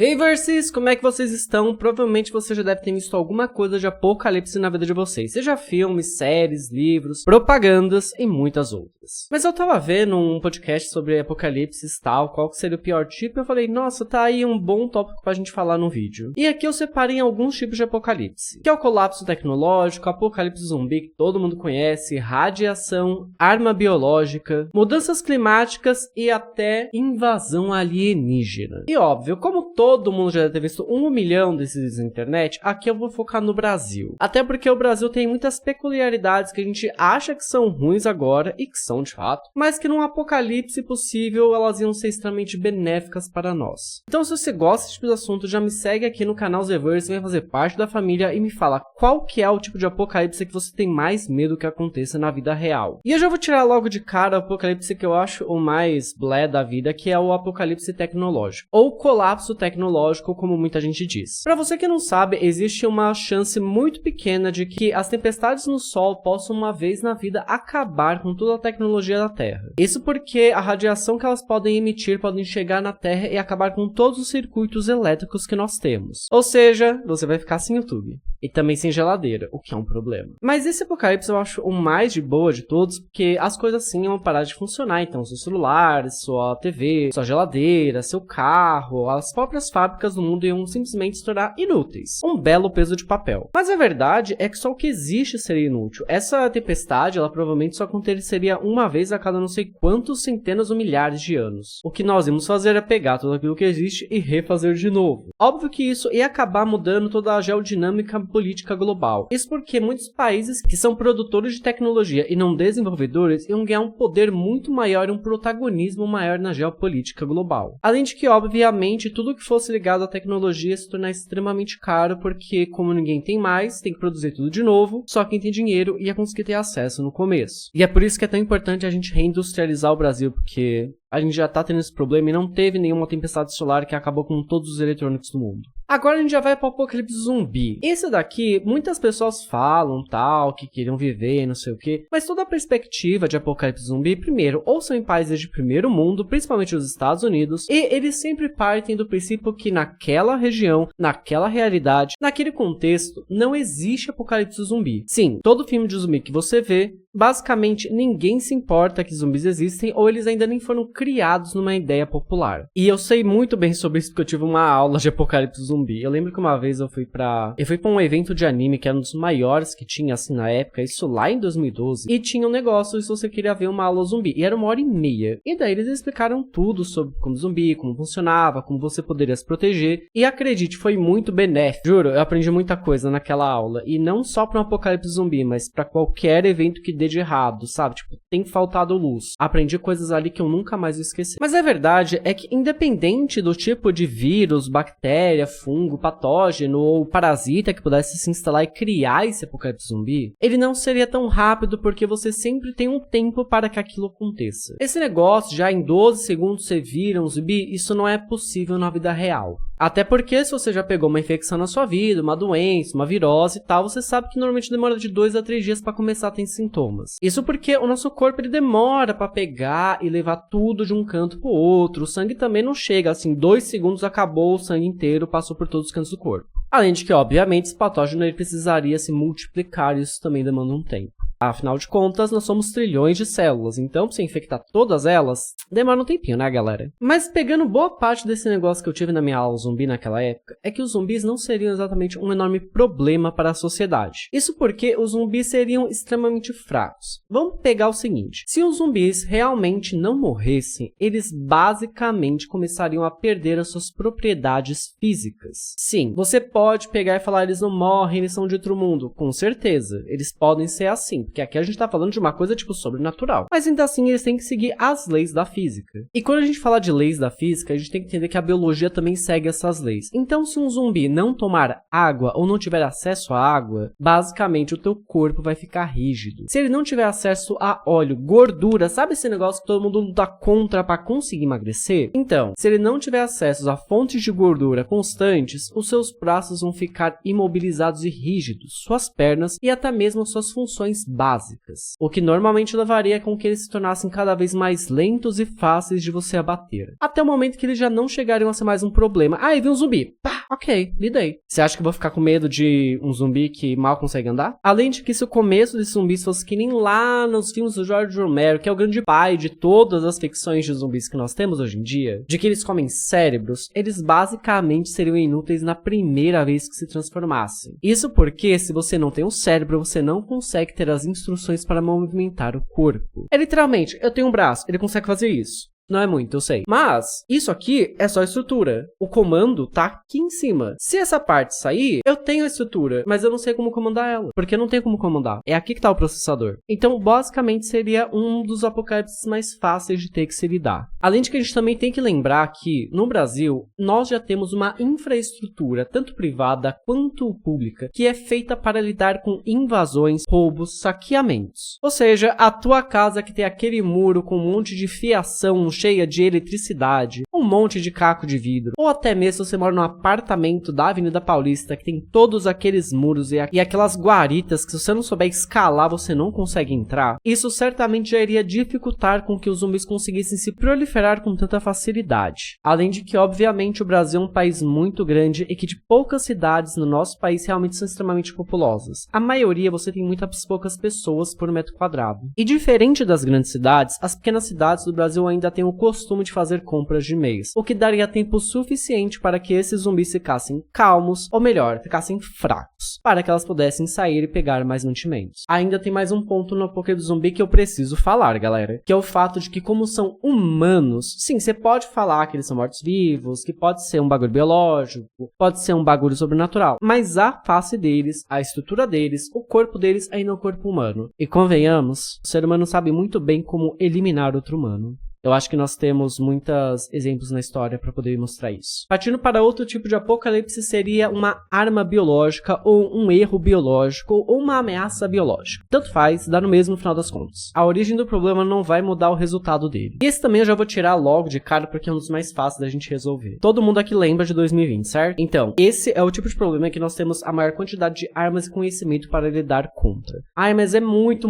Hey Versus, como é que vocês estão? Provavelmente você já deve ter visto alguma coisa de apocalipse na vida de vocês, seja filmes, séries, livros, propagandas e muitas outras. Mas eu tava vendo um podcast sobre apocalipse e tal, qual que seria o pior tipo, e eu falei, nossa, tá aí um bom tópico pra gente falar no vídeo. E aqui eu separei alguns tipos de apocalipse, que é o colapso tecnológico, apocalipse zumbi que todo mundo conhece, radiação, arma biológica, mudanças climáticas e até invasão alienígena. E óbvio, como todo mundo já deve ter visto 1 milhão desses na internet, aqui eu vou focar no Brasil. Até porque o Brasil tem muitas peculiaridades que a gente acha que são ruins agora, e que são de fato, mas que num apocalipse possível elas iam ser extremamente benéficas para nós. Então se você gosta desse tipo de assunto, já me segue aqui no canal Zeverse, vem fazer parte da família e me fala qual que é o tipo de apocalipse que você tem mais medo que aconteça na vida real. E eu já vou tirar logo de cara o apocalipse que eu acho o mais blé da vida, que é o apocalipse tecnológico, ou colapso tecnológico, como muita gente diz. Para você que não sabe, existe uma chance muito pequena de que as tempestades no Sol possam uma vez na vida acabar com toda a tecnologia da Terra. Isso porque a radiação que elas podem emitir podem chegar na Terra e acabar com todos os circuitos elétricos que nós temos. Ou seja, você vai ficar sem YouTube. E também sem geladeira, o que é um problema. Mas esse apocalipse eu acho o mais de boa de todos, porque as coisas assim iam parar de funcionar. Então, seu celular, sua TV, sua geladeira, seu carro, as próprias fábricas do mundo iam simplesmente se tornar inúteis. Um belo peso de papel. Mas a verdade é que só o que existe seria inútil. Essa tempestade, ela provavelmente só aconteceria uma vez a cada não sei quantos centenas ou milhares de anos. O que nós íamos fazer é pegar tudo aquilo que existe e refazer de novo. Óbvio que isso ia acabar mudando toda a geodinâmica política global. Isso porque muitos países que são produtores de tecnologia e não desenvolvedores iam ganhar um poder muito maior e um protagonismo maior na geopolítica global. Além de que, obviamente, tudo que fosse ligado à tecnologia se tornar extremamente caro, porque como ninguém tem mais, tem que produzir tudo de novo, só quem tem dinheiro ia conseguir ter acesso no começo. E é por isso que é tão importante a gente reindustrializar o Brasil, porque a gente já tá tendo esse problema e não teve nenhuma tempestade solar que acabou com todos os eletrônicos do mundo. Agora a gente já vai para o apocalipse zumbi. Esse daqui, muitas pessoas falam tal, que queriam viver, não sei o que, mas toda a perspectiva de apocalipse zumbi, primeiro, ou são em países de primeiro mundo, principalmente os Estados Unidos, e eles sempre partem do princípio que naquela região, naquela realidade, naquele contexto, não existe apocalipse zumbi. Sim, todo filme de zumbi que você vê, basicamente ninguém se importa que zumbis existem ou eles ainda nem foram criados numa ideia popular. E eu sei muito bem sobre isso porque eu tive uma aula de apocalipse zumbi. Eu lembro que uma vez eu fui pra um evento de anime que era um dos maiores que tinha assim na época, isso lá em 2012, e tinha um negócio se você queria ver uma aula zumbi, e era 1h30. E daí eles explicaram tudo sobre como zumbi, como funcionava, como você poderia se proteger, e acredite, foi muito benéfico. Juro, eu aprendi muita coisa naquela aula, e não só para um apocalipse zumbi, mas para qualquer evento que dê de errado, sabe? Tipo, tem faltado luz. Aprendi coisas ali que eu nunca mais vou esquecer. Mas a verdade é que independente do tipo de vírus, bactéria, fungo, patógeno ou parasita que pudesse se instalar e criar esse apocalipse zumbi, ele não seria tão rápido porque você sempre tem um tempo para que aquilo aconteça. Esse negócio, já em 12 segundos você vira um zumbi, isso não é possível na vida real. Até porque se você já pegou uma infecção na sua vida, uma doença, uma virose e tal, você sabe que normalmente demora de 2 a 3 dias para começar a ter sintomas. Isso porque o nosso corpo ele demora para pegar e levar tudo de um canto pro outro. O sangue também não chega assim, 2 segundos acabou o sangue inteiro, passou por todos os cantos do corpo. Além de que, obviamente, esse patógeno ele precisaria se multiplicar e isso também demanda um tempo. Afinal de contas, nós somos trilhões de células, então pra você infectar todas elas, demora um tempinho, né, galera? Mas pegando boa parte desse negócio que eu tive na minha aula zumbi naquela época, é que os zumbis não seriam exatamente um enorme problema para a sociedade. Isso porque os zumbis seriam extremamente fracos. Vamos pegar o seguinte, se os zumbis realmente não morressem, eles basicamente começariam a perder as suas propriedades físicas. Sim, você pode pegar e falar, eles não morrem, eles são de outro mundo. Com certeza, eles podem ser assim. Porque aqui a gente tá falando de uma coisa tipo sobrenatural. Mas ainda assim eles têm que seguir as leis da física. E quando a gente fala de leis da física, a gente tem que entender que a biologia também segue essas leis. Então se um zumbi não tomar água ou não tiver acesso à água, basicamente o teu corpo vai ficar rígido. Se ele não tiver acesso a óleo, gordura, sabe esse negócio que todo mundo luta contra para conseguir emagrecer? Então, se ele não tiver acesso a fontes de gordura constantes, os seus braços vão ficar imobilizados e rígidos, suas pernas e até mesmo suas funções básicas, o que normalmente levaria com que eles se tornassem cada vez mais lentos e fáceis de você abater, até o momento que eles já não chegariam a ser mais um problema. Ah, e vi um zumbi. Pá, ok, lidei. Você acha que eu vou ficar com medo de um zumbi que mal consegue andar? Além de que se o começo desses zumbis fosse que nem lá nos filmes do George Romero, que é o grande pai de todas as ficções de zumbis que nós temos hoje em dia, de que eles comem cérebros, eles basicamente seriam inúteis na primeira vez que se transformassem. Isso porque, se você não tem um cérebro, você não consegue ter as instruções para movimentar o corpo. É literalmente, eu tenho um braço, ele consegue fazer isso. Não é muito, eu sei. Mas, isso aqui é só estrutura. O comando tá aqui em cima. Se essa parte sair, eu tenho a estrutura, mas eu não sei como comandar ela. Porque eu não tenho como comandar. É aqui que tá o processador. Então, basicamente, seria um dos apocalipses mais fáceis de ter que se lidar. Além de que a gente também tem que lembrar que, no Brasil, nós já temos uma infraestrutura, tanto privada quanto pública, que é feita para lidar com invasões, roubos, saqueamentos. Ou seja, a tua casa que tem aquele muro com um monte de fiação cheia de eletricidade, um monte de caco de vidro, ou até mesmo se você mora num apartamento da Avenida Paulista que tem todos aqueles muros e aquelas guaritas que se você não souber escalar você não consegue entrar, isso certamente já iria dificultar com que os zumbis conseguissem se proliferar com tanta facilidade. Além de que, obviamente, o Brasil é um país muito grande e que de poucas cidades no nosso país realmente são extremamente populosas. A maioria você tem muitas poucas pessoas por metro quadrado. E diferente das grandes cidades, as pequenas cidades do Brasil ainda têm o costume de fazer compras de mês, o que daria tempo suficiente para que esses zumbis ficassem calmos, ou melhor, ficassem fracos, para que elas pudessem sair e pegar mais mantimentos. Ainda tem mais um ponto no Poké do Zumbi que eu preciso falar, galera, que é o fato de que, como são humanos, sim, você pode falar que eles são mortos-vivos, que pode ser um bagulho biológico, pode ser um bagulho sobrenatural, mas a face deles, a estrutura deles, o corpo deles ainda é um corpo humano. E convenhamos, o ser humano sabe muito bem como eliminar outro humano. Eu acho que nós temos muitos exemplos na história para poder mostrar isso. Partindo para outro tipo de apocalipse, seria uma arma biológica ou um erro biológico ou uma ameaça biológica. Tanto faz, dá no mesmo no final das contas. A origem do problema não vai mudar o resultado dele. E esse também eu já vou tirar logo de cara porque é um dos mais fáceis da gente resolver. Todo mundo aqui lembra de 2020, certo? Então, esse é o tipo de problema que nós temos a maior quantidade de armas e conhecimento para lidar contra. Ai, mas é muito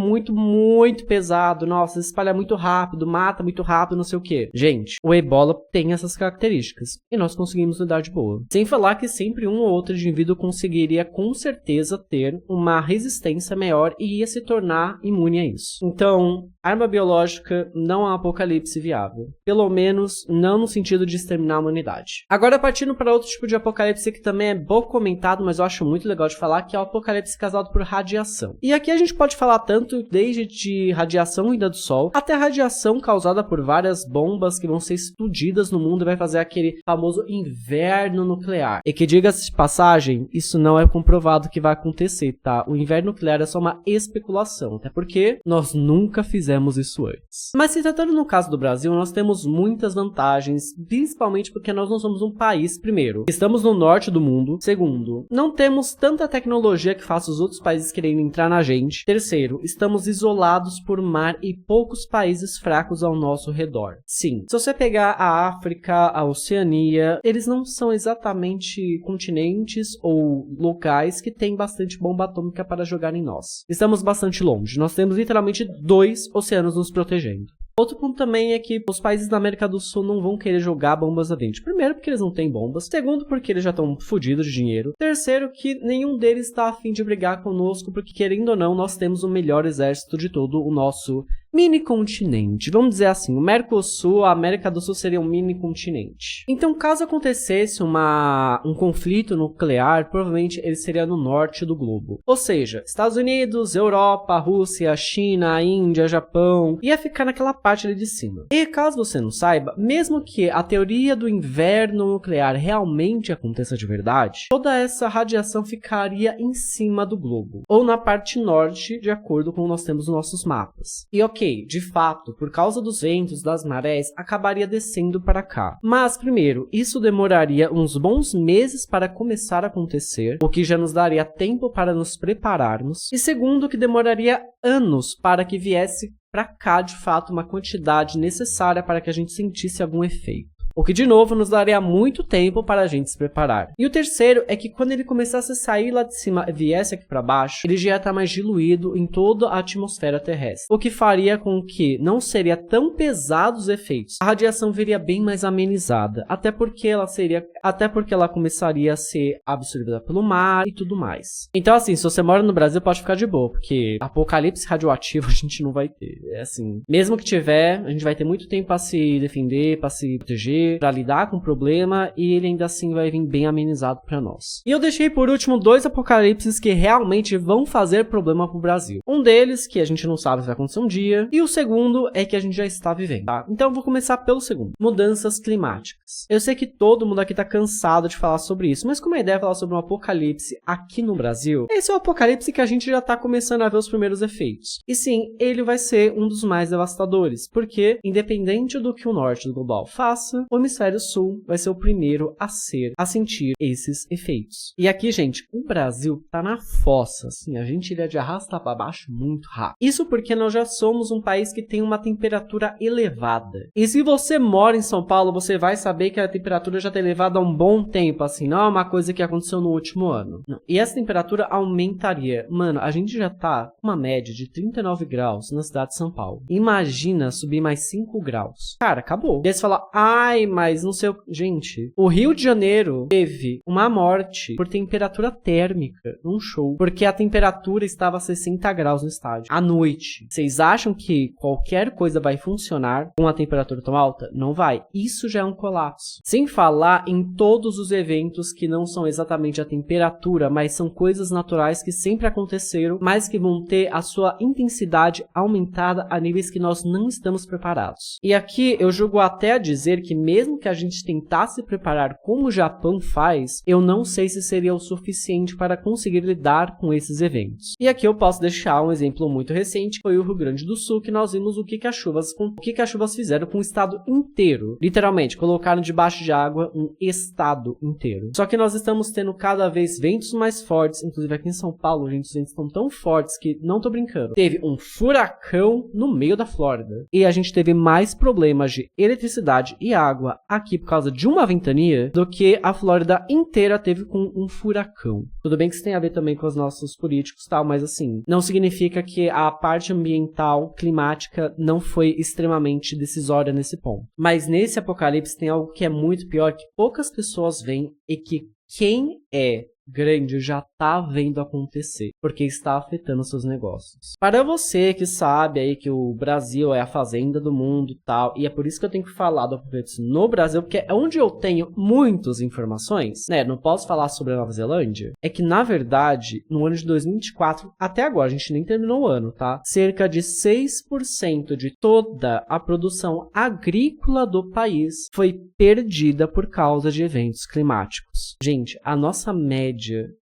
pesado. Nossa, se espalha muito rápido, mata muito rápido, não sei o que. Gente, o Ebola tem essas características e nós conseguimos lidar de boa. Sem falar que sempre um ou outro indivíduo conseguiria com certeza ter uma resistência maior e ia se tornar imune a isso. Então, arma biológica não é um apocalipse viável. Pelo menos não no sentido de exterminar a humanidade. Agora, partindo para outro tipo de apocalipse que também é pouco comentado, mas eu acho muito legal de falar, que é o apocalipse causado por radiação. E aqui a gente pode falar tanto desde de radiação vinda do Sol, até radiação causada por várias bombas que vão ser explodidas no mundo e vai fazer aquele famoso inverno nuclear. E que, diga-se de passagem, isso não é comprovado que vai acontecer, tá? O inverno nuclear é só uma especulação, até porque nós nunca fizemos isso antes. Mas se tratando no caso do Brasil, nós temos muitas vantagens, principalmente porque nós não somos um país, primeiro, estamos no norte do mundo, segundo, não temos tanta tecnologia que faça os outros países querendo entrar na gente, terceiro, estamos isolados por mar e poucos países fracos ao nosso redor. Sim, se você pegar a África, a Oceania, eles não são exatamente continentes ou locais que têm bastante bomba atômica para jogar em nós. Estamos bastante longe, nós temos literalmente 2 oceanos nos protegendo. Outro ponto também é que os países da América do Sul não vão querer jogar bombas a dentro. Primeiro, porque eles não têm bombas. Segundo, porque eles já estão fodidos de dinheiro. Terceiro, que nenhum deles está a fim de brigar conosco, porque, querendo ou não, nós temos o melhor exército de todo o nosso mini continente. Vamos dizer assim, o Mercosul, a América do Sul seria um mini continente. Então, caso acontecesse um conflito nuclear, provavelmente ele seria no norte do globo. Ou seja, Estados Unidos, Europa, Rússia, China, Índia, Japão, ia ficar naquela parte ali de cima. E caso você não saiba, mesmo que a teoria do inverno nuclear realmente aconteça de verdade, toda essa radiação ficaria em cima do globo, ou na parte norte, de acordo com nós temos nos nossos mapas. E ok, de fato, por causa dos ventos, das marés, acabaria descendo para cá. Mas, primeiro, isso demoraria uns bons meses para começar a acontecer, o que já nos daria tempo para nos prepararmos. E segundo, que demoraria anos para que viesse para cá, de fato, uma quantidade necessária para que a gente sentisse algum efeito. o que de novo nos daria muito tempo para a gente se preparar. E o terceiro é que quando ele começasse a sair lá de cima e viesse aqui para baixo, ele já ia estar mais diluído em toda a atmosfera terrestre, o que faria com que não seria tão pesado os efeitos. A radiação viria bem mais amenizada, até porque ela começaria a ser absorvida pelo mar e tudo mais. Então assim, se você mora no Brasil, pode ficar de boa, porque apocalipse radioativo a gente não vai ter. É assim, mesmo que tiver, a gente vai ter muito tempo para se defender, para se proteger, para lidar com o problema, e ele ainda assim vai vir bem amenizado para nós. E eu deixei por último 2 apocalipses que realmente vão fazer problema pro Brasil. Um deles, que a gente não sabe se vai acontecer um dia, e o segundo é que a gente já está vivendo, tá? Então eu vou começar pelo segundo. Mudanças climáticas. Eu sei que todo mundo aqui tá cansado de falar sobre isso, mas como a ideia é falar sobre um apocalipse aqui no Brasil, esse é o apocalipse que a gente já tá começando a ver os primeiros efeitos. E sim, ele vai ser um dos mais devastadores, porque independente do que o norte do global faça, o hemisfério sul vai ser o primeiro a sentir esses efeitos. E aqui, gente, o Brasil tá na fossa, assim, a gente iria de arrastar para baixo muito rápido. Isso porque nós já somos um país que tem uma temperatura elevada. E se você mora em São Paulo, você vai saber que a temperatura já está elevada há um bom tempo, assim, não é uma coisa que aconteceu no último ano. Não. E essa temperatura aumentaria. Mano, a gente já tá com uma média de 39 graus na cidade de São Paulo. Imagina subir mais 5 graus. Cara, acabou. E aí você fala, ai, mas não sei o... Gente, o Rio de Janeiro teve uma morte por temperatura térmica num show, porque a temperatura estava a 60 graus no estádio, à noite. Vocês acham que qualquer coisa vai funcionar com a temperatura tão alta? Não vai. Isso já é um colapso. Sem falar em todos os eventos que não são exatamente a temperatura, mas são coisas naturais que sempre aconteceram, mas que vão ter a sua intensidade aumentada a níveis que nós não estamos preparados. E aqui eu julgo até a dizer que mesmo que a gente tentasse se preparar como o Japão faz, eu não sei se seria o suficiente para conseguir lidar com esses eventos. E aqui eu posso deixar um exemplo muito recente, foi o Rio Grande do Sul, que nós vimos o que as chuvas fizeram com o estado inteiro. Literalmente, colocaram debaixo de água um estado inteiro. Só que nós estamos tendo cada vez ventos mais fortes, inclusive aqui em São Paulo, gente, os ventos estão tão fortes que, não tô brincando, teve um furacão no meio da Flórida. E a gente teve mais problemas de eletricidade e água aqui por causa de uma ventania do que a Flórida inteira teve com um furacão. Tudo bem que isso tem a ver também com os nossos políticos e tal, mas assim, não significa que a parte ambiental, climática, não foi extremamente decisória nesse ponto. Mas nesse apocalipse tem algo que é muito pior, que poucas pessoas veem e que quem é grande já tá vendo acontecer, porque está afetando seus negócios. Para você que sabe aí que o Brasil é a fazenda do mundo e tal, e é por isso que eu tenho que falar do apocalipse no Brasil, porque é onde eu tenho muitas informações, né? Não posso falar sobre a Nova Zelândia. É que, na verdade, no ano de 2024, até agora, a gente nem terminou o ano, tá? Cerca de 6% de toda a produção agrícola do país foi perdida por causa de eventos climáticos. Gente, a nossa média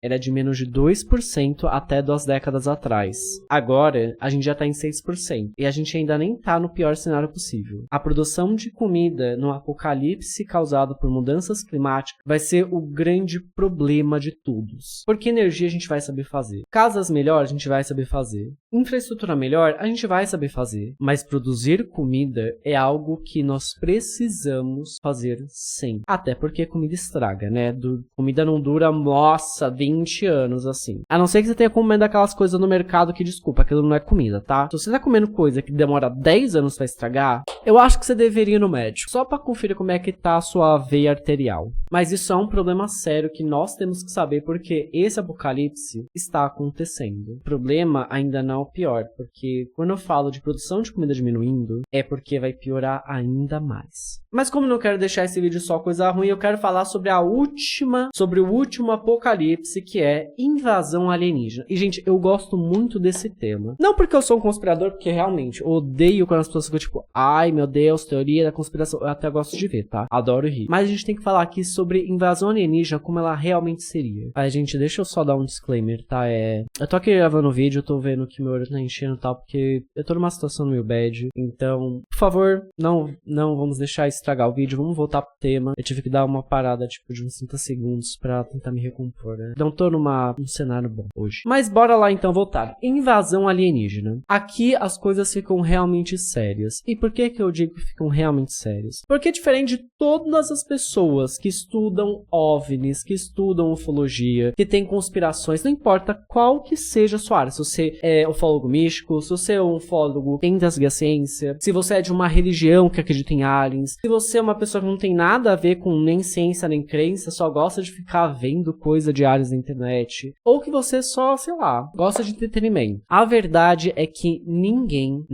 era de menos de 2% até 2 décadas atrás. Agora, a gente já está em 6%. E a gente ainda nem está no pior cenário possível. A produção de comida no apocalipse causado por mudanças climáticas vai ser o grande problema de todos. Porque energia a gente vai saber fazer. Casas melhores a gente vai saber fazer. Infraestrutura melhor a gente vai saber fazer. Mas produzir comida é algo que nós precisamos fazer sempre. Até porque comida estraga, né? Comida não dura, nossa, 20 anos, assim. A não ser que você tenha comendo aquelas coisas no mercado que, desculpa, aquilo não é comida, tá? Se você tá comendo coisa que demora 10 anos pra estragar, eu acho que você deveria ir no médico, só pra conferir como é que tá a sua veia arterial. Mas isso é um problema sério que nós temos que saber, porque esse apocalipse está acontecendo. O problema ainda não é o pior, porque quando eu falo de produção de comida diminuindo, é porque vai piorar ainda mais. Mas como eu não quero deixar esse vídeo só coisa ruim, eu quero falar sobre o último apocalipse, que é invasão alienígena. E, gente, eu gosto muito desse tema. Não porque eu sou um conspirador, porque realmente eu odeio quando as pessoas ficam tipo, ai meu Deus, teoria da conspiração. Eu até gosto de ver, tá? Adoro rir. Mas a gente tem que falar aqui sobre invasão alienígena, como ela realmente seria. Aí, gente, deixa eu só dar um disclaimer, tá? Eu tô aqui gravando o vídeo, eu tô vendo que meu olho tá enchendo e tal, porque eu tô numa situação meio bad. Então, por favor, não vamos deixar isso estragar o vídeo, vamos voltar pro tema. Eu tive que dar uma parada, tipo, de uns 30 segundos pra tentar me recompor, né? Não tô num cenário bom hoje. Mas bora lá, então, voltar. Invasão alienígena. Aqui as coisas ficam realmente sérias. E por que eu digo que ficam realmente sérias? Porque diferente de todas as pessoas que estudam OVNIs, que estudam ufologia, que tem conspirações, não importa qual que seja a sua área. Se você é ufólogo místico, se você é um ufólogo que investiga a ciência, se você é de uma religião que acredita em aliens, se você é uma pessoa que não tem nada a ver com nem ciência nem crença, só gosta de ficar vendo coisa de aliens na internet, ou que você só, sei lá, gosta de entretenimento. A verdade é que ninguém,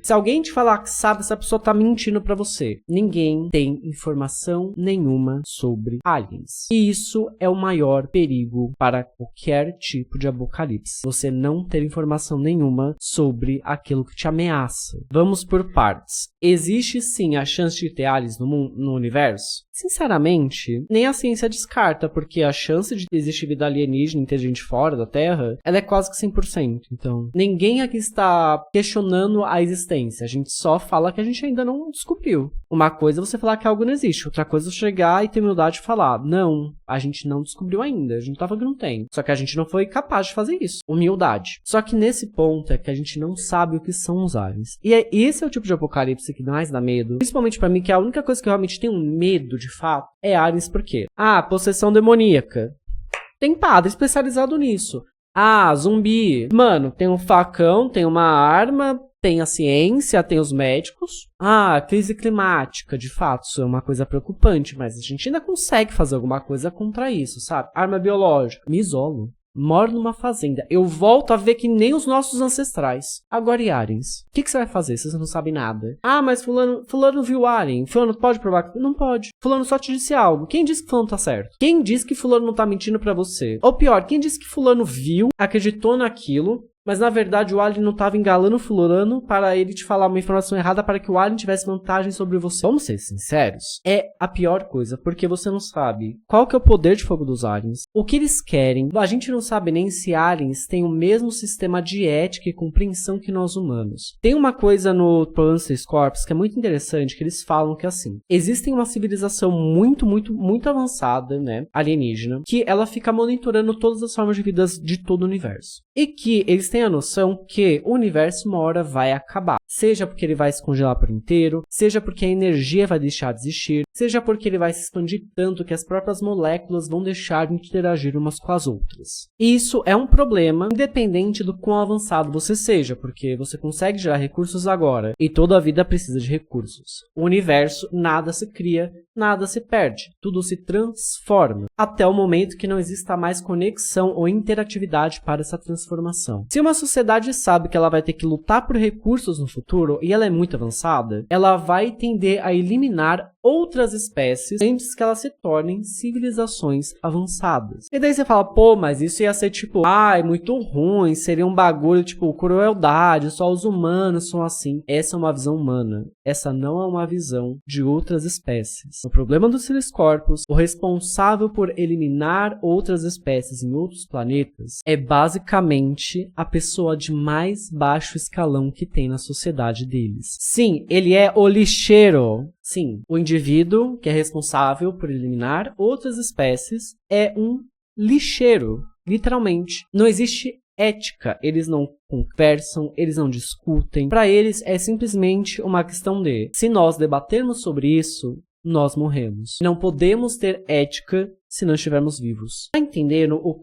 se alguém te falar que sabe, essa pessoa tá mentindo pra você. Ninguém tem informação nenhuma sobre aliens. E isso é o maior perigo para qualquer tipo de apocalipse. Você não ter informação nenhuma sobre aquilo que te ameaça. Vamos por partes. Existe sim a chance de ter aliens no universo? Sinceramente, nem a ciência descarta, porque a chance de existir vida alienígena inteligente fora da Terra, ela é quase que 100%. Então, ninguém aqui está questionando a existência. A gente só fala que a gente ainda não descobriu. Uma coisa é você falar que algo não existe. Outra coisa é chegar e ter humildade de falar, não, a gente não descobriu ainda. A gente tá falando que não tem. Só que a gente não foi capaz de fazer isso. Humildade. Só que nesse ponto é que a gente não sabe o que são os aliens. E esse é o tipo de apocalipse que mais dá medo. Principalmente pra mim, que é a única coisa que eu realmente tenho medo de fato é aliens. Por quê? Possessão demoníaca. Tem padre especializado nisso. Zumbi. Mano, tem um facão, tem uma arma, tem a ciência, tem os médicos. Crise climática. De fato, isso é uma coisa preocupante, mas a gente ainda consegue fazer alguma coisa contra isso, sabe? Arma biológica. Me isolo. Moro numa fazenda. Eu volto a ver que nem os nossos ancestrais. Agora e aliens? O que você vai fazer se você não sabe nada? Mas fulano viu alien. Fulano pode provar que... Não pode. Fulano só te disse algo. Quem disse que fulano tá certo? Quem disse que fulano não tá mentindo pra você? Ou pior, quem disse que fulano viu, acreditou naquilo, mas na verdade o alien não estava enganando o fulano para ele te falar uma informação errada para que o alien tivesse vantagem sobre você. Vamos ser sinceros? É a pior coisa, porque você não sabe qual que é o poder de fogo dos aliens, o que eles querem. A gente não sabe nem se aliens têm o mesmo sistema de ética e compreensão que nós humanos. Tem uma coisa no Planeta Corpus que é muito interessante, que eles falam que assim, existe uma civilização muito avançada, né, alienígena, que ela fica monitorando todas as formas de vida de todo o universo. E que eles têm a noção que o universo uma hora vai acabar. Seja porque ele vai se congelar por inteiro, seja porque a energia vai deixar de existir, seja porque ele vai se expandir tanto que as próprias moléculas vão deixar de interagir umas com as outras. E isso é um problema independente do quão avançado você seja, porque você consegue gerar recursos agora e toda a vida precisa de recursos. O universo, nada se cria, nada se perde, tudo se transforma, até o momento que não exista mais conexão ou interatividade para essa transformação. Se uma sociedade sabe que ela vai ter que lutar por recursos no futuro e ela é muito avançada, ela vai tender a eliminar outras espécies antes que elas se tornem civilizações avançadas. E daí você fala, pô, mas isso ia ser tipo, é muito ruim, seria um bagulho tipo crueldade, só os humanos são assim. Essa é uma visão humana. Essa não é uma visão de outras espécies. O problema do Silis Corpus, o responsável por eliminar outras espécies em outros planetas, é basicamente a pessoa de mais baixo escalão que tem na sociedade deles. Sim, ele é o lixeiro. Sim, o indivíduo que é responsável por eliminar outras espécies é um lixeiro, literalmente. Não existe ética, eles não conversam, eles não discutem. Para eles é simplesmente uma questão de, se nós debatermos sobre isso, nós morremos. Não podemos ter ética se não estivermos vivos. Tá entendendo o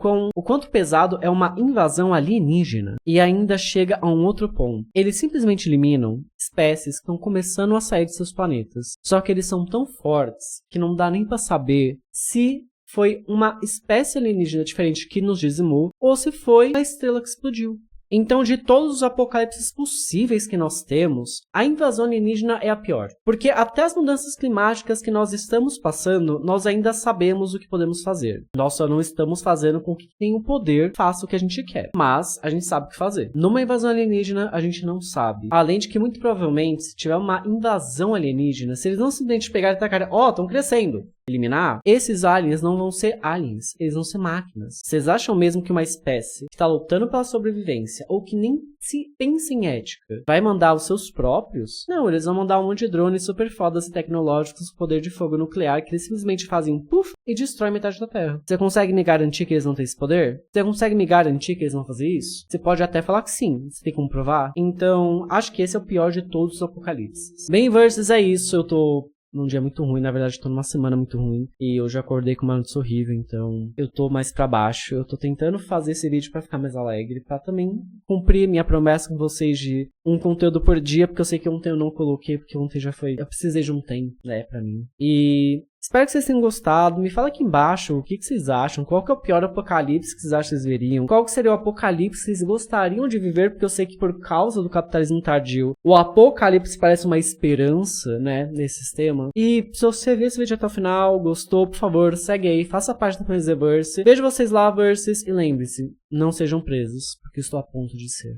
quanto pesado é uma invasão alienígena? E ainda chega a um outro ponto. Eles simplesmente eliminam espécies que estão começando a sair de seus planetas. Só que eles são tão fortes que não dá nem para saber se foi uma espécie alienígena diferente que nos dizimou ou se foi a estrela que explodiu. Então, de todos os apocalipses possíveis que nós temos, a invasão alienígena é a pior. Porque até as mudanças climáticas que nós estamos passando, nós ainda sabemos o que podemos fazer. Nós só não estamos fazendo com que tenha o poder, faça o que a gente quer. Mas, a gente sabe o que fazer. Numa invasão alienígena, a gente não sabe. Além de que, muito provavelmente, se tiver uma invasão alienígena, se eles não simplesmente pegarem e tacarem, estão crescendo. eliminar, esses aliens não vão ser aliens, eles vão ser máquinas. Vocês acham mesmo que uma espécie que tá lutando pela sobrevivência, ou que nem se pensa em ética, vai mandar os seus próprios? Não, eles vão mandar um monte de drones super fodas e tecnológicos com poder de fogo nuclear que eles simplesmente fazem um puff e destrói metade da Terra. Você consegue me garantir que eles não têm esse poder? Você consegue me garantir que eles vão fazer isso? Você pode até falar que sim, você tem como provar? Então, acho que esse é o pior de todos os apocalipses. Bem, Versus, é isso, eu tô num dia muito ruim, na verdade tô numa semana muito ruim, e eu já acordei com uma notícia horrível, então eu tô mais pra baixo. Eu tô tentando fazer esse vídeo pra ficar mais alegre, pra também cumprir minha promessa com vocês de um conteúdo por dia, porque eu sei que ontem eu não coloquei, porque ontem já foi, eu precisei de um tempo, né, pra mim. E espero que vocês tenham gostado. Me fala aqui embaixo o que vocês acham. Qual que é o pior apocalipse que vocês acham que vocês veriam? Qual que seria o apocalipse que vocês gostariam de viver? Porque eu sei que por causa do capitalismo tardio, o apocalipse parece uma esperança, né, nesse sistema. E se você ver esse vídeo até o final, gostou, por favor, segue aí, faça parte da Planet Verse. Vejo vocês lá, Versus, e lembre-se, não sejam presos, porque estou a ponto de ser.